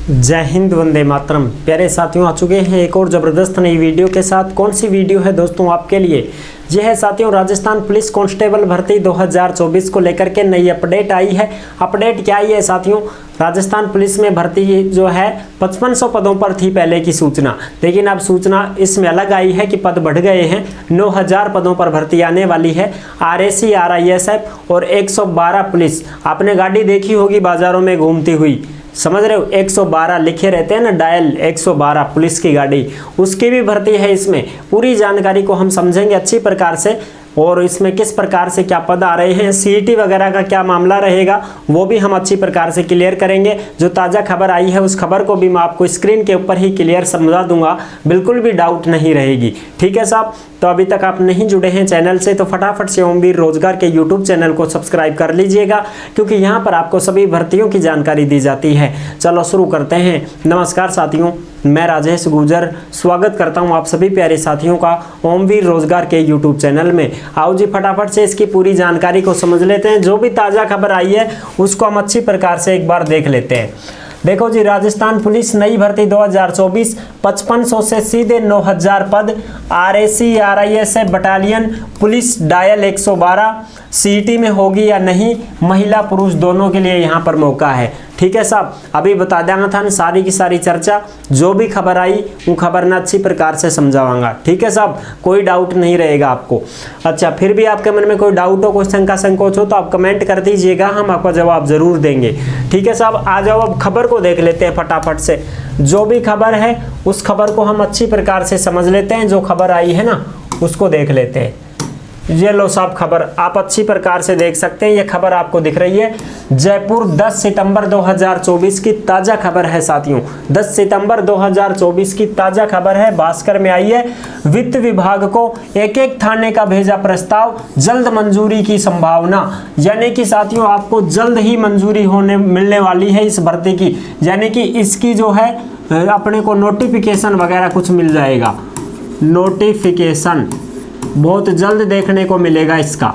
जय हिंद, वंदे मातरम। प्यारे साथियों, आ चुके हैं एक और ज़बरदस्त नई वीडियो के साथ। कौन सी वीडियो है दोस्तों आपके लिए? यह है साथियों राजस्थान पुलिस कांस्टेबल भर्ती 2024 को लेकर के नई अपडेट आई है। अपडेट क्या आई है साथियों? राजस्थान पुलिस में भर्ती जो है 5500 पदों पर थी पहले की सूचना, लेकिन अब सूचना इसमें अलग आई है कि पद बढ़ गए हैं। 9000 पदों पर भर्ती आने वाली है। RAC RISF और 112 पुलिस। आपने गाड़ी देखी होगी बाजारों में घूमती हुई, समझ रहे हो? 112 लिखे रहते हैं ना, डायल 112 पुलिस की गाड़ी, उसकी भी भर्ती है। इसमें पूरी जानकारी को हम समझेंगे अच्छी प्रकार से, और इसमें किस प्रकार से क्या पद आ रहे हैं, CET वगैरह का क्या मामला रहेगा वो भी हम अच्छी प्रकार से क्लियर करेंगे। जो ताज़ा खबर आई है उस खबर को भी मैं आपको स्क्रीन के ऊपर ही क्लियर समझा दूंगा, बिल्कुल भी डाउट नहीं रहेगी। ठीक है साहब? तो अभी तक आप नहीं जुड़े हैं चैनल से तो फटाफट से ओमवीर रोजगार के YouTube चैनल को सब्सक्राइब कर लीजिएगा, क्योंकि यहाँ पर आपको सभी भर्तियों की जानकारी दी जाती है। चलो शुरू करते हैं। नमस्कार साथियों, मैं राजेश गुर्जर स्वागत करता हूं आप सभी प्यारे साथियों का ओमवीर रोजगार के YouTube चैनल में। आओ जी फटाफट से इसकी पूरी जानकारी को समझ लेते हैं। जो भी ताज़ा खबर आई है उसको हम अच्छी प्रकार से एक बार देख लेते हैं। देखो जी, राजस्थान पुलिस नई भर्ती 2024 5500 से सीधे 9000 पद। RAC RISF battalion police dial 112। CET में होगी या नहीं, महिला पुरुष दोनों के लिए यहाँ पर मौका है। ठीक है साहब? अभी बता देना था ना सारी की सारी चर्चा, जो भी खबर आई वो खबर ना अच्छी प्रकार से समझाऊंगा। ठीक है साहब? कोई डाउट नहीं रहेगा आपको। अच्छा, फिर भी आपके मन में कोई डाउट हो, क्वेश्चन का संकोच हो तो आप कमेंट कर दीजिएगा, हम आपका जवाब जरूर देंगे। ठीक है साहब? आ जाओ अब खबर को देख लेते हैं फटाफट से। जो भी खबर है उस खबर को हम अच्छी प्रकार से समझ लेते हैं। जो खबर आई है ना उसको देख लेते हैं। ये लो साहब खबर, आप अच्छी प्रकार से देख सकते हैं। ये खबर आपको दिख रही है, जयपुर 10 सितंबर 2024 की ताज़ा खबर है साथियों। 10 सितंबर 2024 की ताज़ा खबर है, भास्कर में आई है। वित्त विभाग को एक एक थाने का भेजा प्रस्ताव, जल्द मंजूरी की संभावना। यानी कि साथियों आपको जल्द ही मंजूरी मिलने वाली है इस भर्ती की, यानी कि इसकी जो है अपने को नोटिफिकेशन वगैरह कुछ मिल जाएगा। नोटिफिकेशन बहुत जल्द देखने को मिलेगा इसका।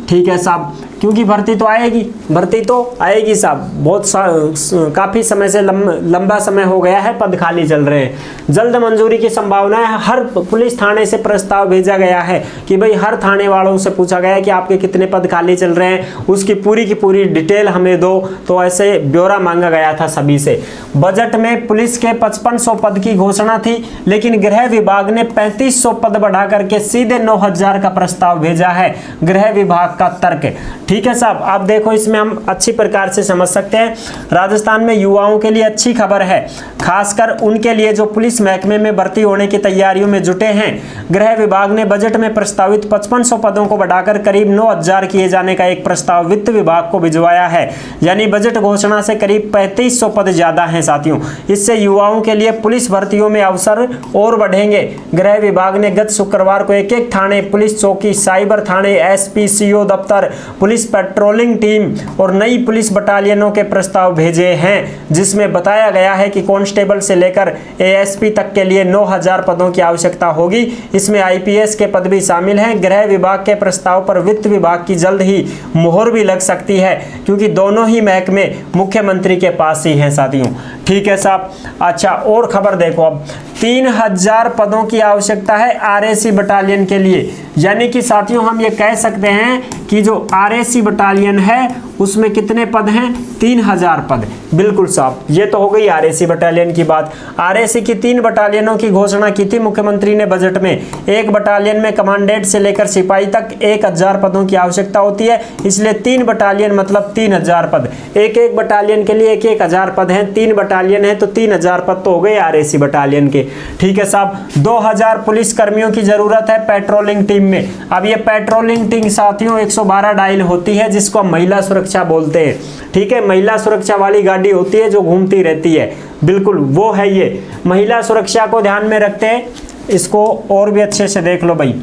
ठीक है साहब? क्योंकि भर्ती तो आएगी साहब। काफ़ी समय से लंबा समय हो गया है, पद खाली चल रहे हैं। जल्द मंजूरी की संभावना है। हर पुलिस थाने से प्रस्ताव भेजा गया है कि भाई हर थाने वालों से पूछा गया है कि आपके कितने पद खाली चल रहे हैं, उसकी पूरी की पूरी डिटेल हमें दो। तो ऐसे ब्यौरा मांगा गया था सभी से। बजट में पुलिस के 5500 पद की घोषणा थी, लेकिन गृह विभाग ने 3500 पद बढ़ा करके सीधे 9000 का प्रस्ताव भेजा है। गृह विभाग का तर्क। ठीक है साहब? आप देखो इसमें हम अच्छी प्रकार से समझ सकते हैं। राजस्थान में युवाओं के लिए अच्छी खबर है, खासकर उनके लिए जो पुलिस महकमे में भर्ती होने की तैयारियों में जुटे हैं। गृह विभाग ने बजट में प्रस्तावित 5500 पदों को बढ़ाकर करीब 9000 किए जाने का एक प्रस्ताव वित्त विभाग को भिजवाया है। यानी बजट घोषणा से करीब 3500 पद ज्यादा हैं साथियों। इससे युवाओं के लिए पुलिस भर्तियों में अवसर और बढ़ेंगे। गृह विभाग ने गत शुक्रवार को एक एक थाने, पुलिस चौकी, साइबर थाने, SP CO दफ्तर, पुलिस पेट्रोलिंग टीम और नई पुलिस बटालियनों के प्रस्ताव भेजे हैं, जिसमें बताया गया है कि कांस्टेबल से लेकर ASP तक के लिए 9000 पदों की आवश्यकता होगी। इसमें IPS के पद भी शामिल हैं। गृह विभाग के प्रस्ताव पर वित्त विभाग की जल्द ही मुहर भी लग सकती है, क्योंकि दोनों ही महकमे मुख्यमंत्री के पास ही हैं साथियों। ठीक है साहब? अच्छा, और खबर देखो अब। 3000 पदों की आवश्यकता है RAC बटालियन के लिए। यानी कि साथियों हम ये कह सकते हैं कि जो RAC बटालियन है उसमें कितने पद हैं? 3000 पद। बिल्कुल साहब, ये तो हो गई RAC बटालियन की बात। RAC की 3 बटालियनों की घोषणा की थी मुख्यमंत्री ने बजट में। एक बटालियन में कमांडेंट से लेकर सिपाही तक 1000 पदों की आवश्यकता होती है, इसलिए 3 बटालियन मतलब 3000 पद। एक एक बटालियन के लिए 1000 पद हैं। 3 बटालियन है तो 3000 पद तो हो गए RAC बटालियन के। ठीक है साहब? 2000 पुलिस कर्मियों की जरूरत है पेट्रोलिंग टीम में। अब ये पेट्रोलिंग टीम साथियों 112 डायल होती है, जिसको महिला सुरक्षा बोलते हैं। ठीक है? महिला सुरक्षा वाली गाड़ी होती है जो घूमती रहती है, बिल्कुल वो है ये। महिला सुरक्षा को ध्यान में रखते हैं, इसको और भी अच्छे से देख लो भाई।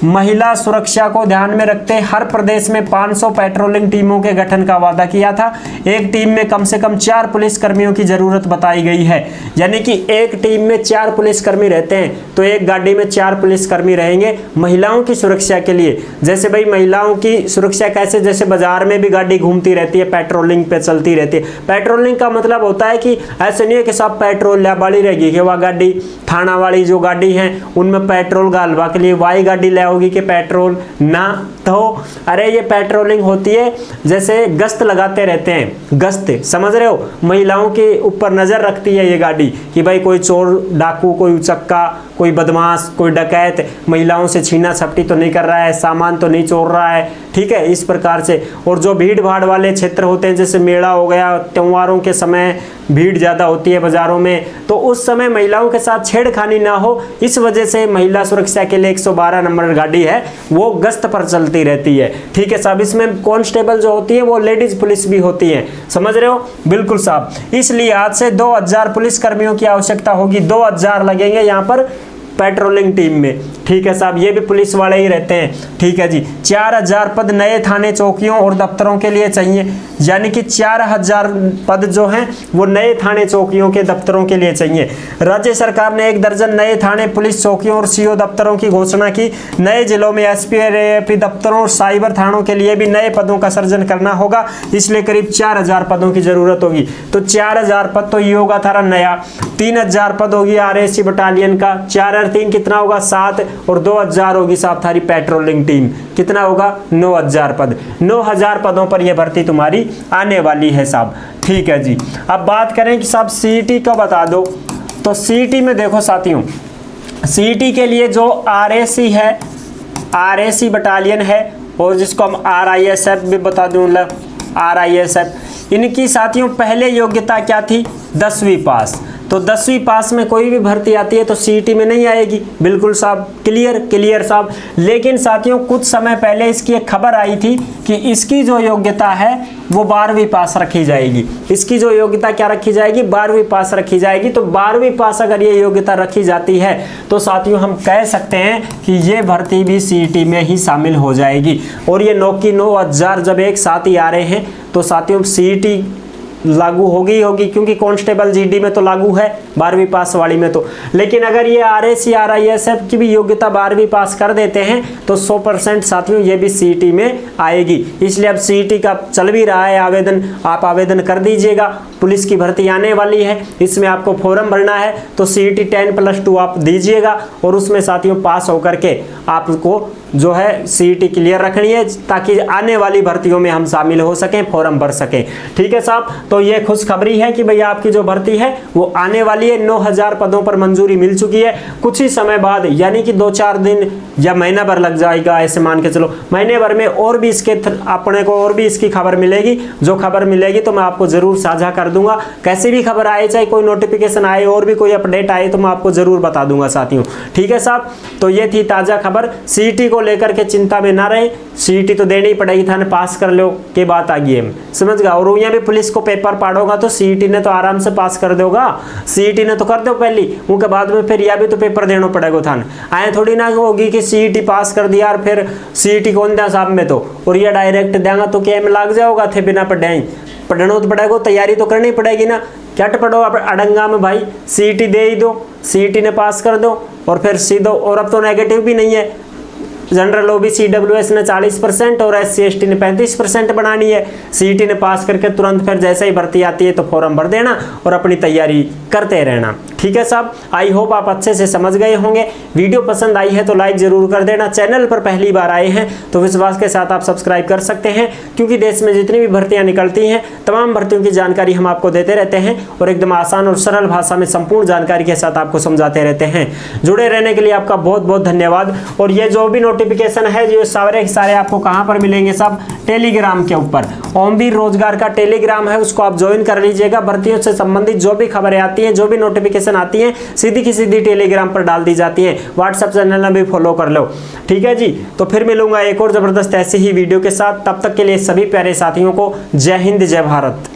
महिला सुरक्षा को ध्यान में रखते हर प्रदेश में 500 पेट्रोलिंग टीमों के गठन का वादा किया था। एक टीम में कम से कम 4 पुलिस कर्मियों की जरूरत बताई गई है, यानी कि एक टीम में 4 पुलिसकर्मी रहते हैं तो एक गाड़ी में 4 पुलिसकर्मी रहेंगे महिलाओं की सुरक्षा के लिए। जैसे भाई महिलाओं की सुरक्षा कैसे, जैसे बाजार में भी गाड़ी घूमती रहती है, पेट्रोलिंग पे चलती रहती है। पेट्रोलिंग का मतलब होता है कि ऐसे नहीं है कि सब पेट्रोल बाड़ी रहेगी कि वह गाड़ी थाना वाली जो गाड़ी है उनमें पेट्रोल गालवा के लिए वाई गाड़ी ले होगी कि पेट्रोल ना, तो अरे ये पेट्रोलिंग होती है जैसे गश्त लगाते रहते हैं, गश्त समझ रहे हो, महिलाओं के ऊपर नजर रखती है ये गाड़ी कि भाई कोई चोर डाकू, कोई उचक्का, कोई बदमाश, कोई डकैत महिलाओं से छीना झपटी तो नहीं कर रहा है, सामान तो नहीं चोर रहा है, ठीक है, इस प्रकार से। और जो भीड़ भाड़ वाले क्षेत्र होते हैं जैसे मेला हो गया, त्योहारों के समय भीड़ ज़्यादा होती है बाज़ारों में, तो उस समय महिलाओं के साथ छेड़खानी ना हो, इस वजह से महिला सुरक्षा के लिए 112 नंबर गाड़ी है वो गश्त पर चलती रहती है, ठीक है साहब। इसमें कांस्टेबल जो होती है वो लेडीज पुलिस भी होती है, समझ रहे हो, बिल्कुल साहब। इसलिए आज से 2000 पुलिस कर्मियों की आवश्यकता होगी, 2000 लगेंगे यहाँ पर पेट्रोलिंग टीम में, ठीक है साहब, ये भी पुलिस वाले ही रहते हैं, ठीक है जी। 4000 पद नए थाने चौकियों और दफ्तरों के लिए चाहिए, यानी कि 4000 पद जो हैं वो नए थाने चौकियों के दफ्तरों के लिए चाहिए। राज्य सरकार ने 1 दर्जन नए थाने, पुलिस चौकियों और सीओ दफ्तरों की घोषणा की। नए जिलों में एसपी और एएपी दफ्तरों और साइबर थानों के लिए भी नए पदों का सृजन करना होगा, इसलिए करीब 4000 पदों की जरूरत होगी। तो 4000 पद तो ये होगा थारा नया। 3000 पद होगी आरएसी बटालियन का, 4 और 3 कितना होगा 7, और 2000 होगी साहब थारी पेट्रोलिंग टीम, कितना होगा 9000 पद। 9000 पदों पर यह भर्ती तुम्हारी आने वाली है साहब, ठीक है जी। अब बात करें कि साहब सीईटी का बता दो, तो सीईटी में देखो साथियों, सीईटी के लिए जो आरएसी है, आरएसी बटालियन है, और जिसको हम आरआईएसएफ भी बता दूं, आरआईएसएफ, इनकी साथियों पहले योग्यता क्या थी, 10वीं पास। तो 10वीं पास में कोई भी भर्ती आती है तो सीईटी में नहीं आएगी, बिल्कुल साहब, क्लियर साहब। लेकिन साथियों कुछ समय पहले इसकी एक खबर आई थी कि इसकी जो योग्यता है वो 12वीं पास रखी जाएगी। इसकी जो योग्यता क्या रखी जाएगी, 12वीं पास रखी जाएगी। तो 12वीं पास अगर ये योग्यता रखी जाती है तो साथियों हम कह सकते हैं कि ये भर्ती भी सीईटी में ही शामिल हो जाएगी। और ये 9000 जब एक साथ ही आ रहे हैं तो साथियों सीईटी लागू होगी क्योंकि कांस्टेबल जीडी में तो लागू है 12वीं पास वाली में तो। लेकिन अगर ये आरएसी आरआईएसएफ की भी योग्यता 12वीं पास कर देते हैं तो 100% साथियों ये भी सीईटी में आएगी। इसलिए अब सीईटी का चल भी रहा है आवेदन, आप आवेदन कर दीजिएगा। पुलिस की भर्ती आने वाली है, इसमें आपको फॉर्म भरना है, तो सीईटी 10+2 आप दीजिएगा और उसमें साथियों पास होकर के आपको जो है सीईटी क्लियर रखनी है ताकि आने वाली भर्तियों में हम शामिल हो सकें, फॉर्म भर सकें, ठीक है साहब। तो ये खुशखबरी है कि भैया आपकी जो भर्ती है वो आने वाली है। 9000 पदों पर मंजूरी मिल चुकी है। कुछ ही समय बाद यानी कि 2-4 दिन या महीना भर लग जाएगा, ऐसे मान के चलो महीने भर में और भी इसके अपने को और भी इसकी खबर मिलेगी। जो खबर मिलेगी तो मैं आपको जरूर साझा कर दूंगा। कैसी भी खबर आए, चाहे कोई नोटिफिकेशन आए और भी कोई अपडेट आए तो मैं आपको जरूर बता दूंगा साथियों, ठीक है साहब। तो ये थी ताजा खबर। सीईटी को लेकर के चिंता में ना रहे, सीईटी तो देनी पड़ेगी, थाने पास कर लो के बात आ गई है, समझ गया। और यहाँ भी पुलिस को पेपर पाड़ोगा तो सीईटी ने तो आराम से पास कर दोगा, सीईटी ने तो कर दो पहली, उनके बाद में फिर यह भी तो पेपर देना पड़ेगा थाने। आए थोड़ी ना होगी कि सीईटी पास कर दिया और फिर सीईटी कौन दिया साहब में तो, और यह डायरेक्ट देगा तो क्या में लग जाओगा थे बिना पढ़ाई, पढ़ना तो पड़ेगा, तैयारी तो करनी पड़ेगी ना। क्या पढ़ो अड़ंगा में भाई, सीईटी दे ही दो, सीईटी ने पास कर दो और फिर सीधो। और अब तो नेगेटिव भी नहीं है, जनरल ओबीसी डब्ल्यूएस ने 40% और एससी एसटी ने 35% बनानी है। सीईटी ने पास करके तुरंत फिर जैसे ही भर्ती आती है तो फॉर्म भर देना और अपनी तैयारी करते रहना, ठीक है साहब। आई होप आप अच्छे से समझ गए होंगे। वीडियो पसंद आई है तो लाइक जरूर कर देना। चैनल पर पहली बार आए हैं तो विश्वास के साथ आप सब्सक्राइब कर सकते हैं, क्योंकि देश में जितनी भी भर्तियां निकलती हैं तमाम भर्तियों की जानकारी हम आपको देते रहते हैं और एकदम आसान और सरल भाषा में संपूर्ण जानकारी के साथ आपको समझाते रहते हैं। जुड़े रहने के लिए आपका बहुत बहुत धन्यवाद। और ये जो भी नोटिफिकेशन है जो सारे आपको कहां पर मिलेंगे सब, टेलीग्राम के ऊपर। ओमवीर रोजगार का टेलीग्राम है, उसको आप ज्वाइन कर लीजिएगा। भर्तियों से संबंधित जो भी खबरें आती हैं, जो भी नोटिफिकेशन आती हैं, सीधी की सीधी टेलीग्राम पर डाल दी जाती हैं। व्हाट्सएप चैनल में भी फॉलो कर लो, ठीक है जी। तो फिर मिलूंगा एक और जबरदस्त ऐसी ही वीडियो के साथ। तब तक के लिए सभी प्यारे साथियों को जय हिंद, जय भारत।